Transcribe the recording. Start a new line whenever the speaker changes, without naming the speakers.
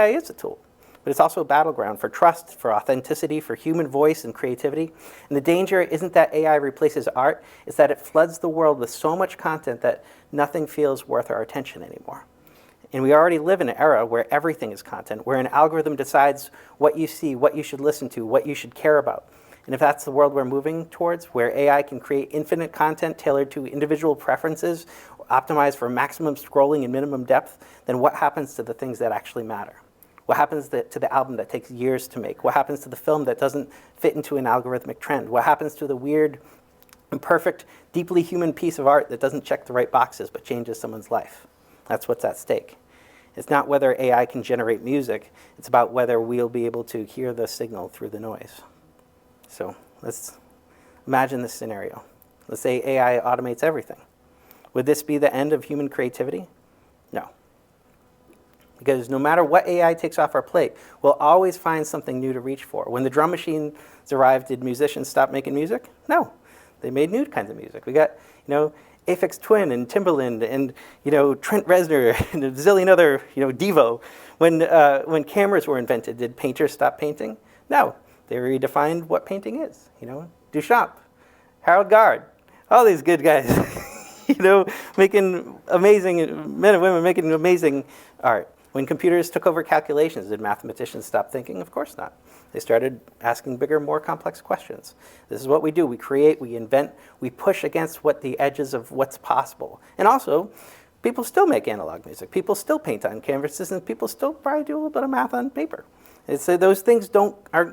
AI is a tool, but it's also a battleground for trust, for authenticity, for human voice and creativity. And the danger isn't that AI replaces art, it's that it floods the world with so much content that nothing feels worth our attention anymore. And we already live in an era where everything is content, where an algorithm decides what you see, what you should listen to, what you should care about. And if that's the world we're moving towards, where AI can create infinite content tailored to individual preferences, optimized for maximum scrolling and minimum depth, then what happens to the things that actually matter? What happens to the album that takes years to make? What happens to the film that doesn't fit into an algorithmic trend? What happens to the weird, imperfect, deeply human piece of art that doesn't check the right boxes but changes someone's life? That's what's at stake. It's not whether AI can generate music, it's about whether we'll be able to hear the signal through the noise. So let's imagine this scenario. Let's say AI automates everything. Would this be the end of human creativity? No. Because no matter what AI takes off our plate, we'll always find something new to reach for. When the drum machines arrived, did musicians stop making music? No. They made new kinds of music. We got, Aphex Twin and Timbaland and, Trent Reznor and a zillion other, Devo. When cameras were invented, did painters stop painting? No. They redefined what painting is. Duchamp, Harold Gard, all these good guys, making amazing, men and women making amazing art. When computers took over calculations, did mathematicians stop thinking? Of course not. They started asking bigger, more complex questions. This is what we do. We create, we invent, we push against the edges of what's possible. And also, people still make analog music. People still paint on canvases, and people still probably do a little bit of math on paper. Those things aren't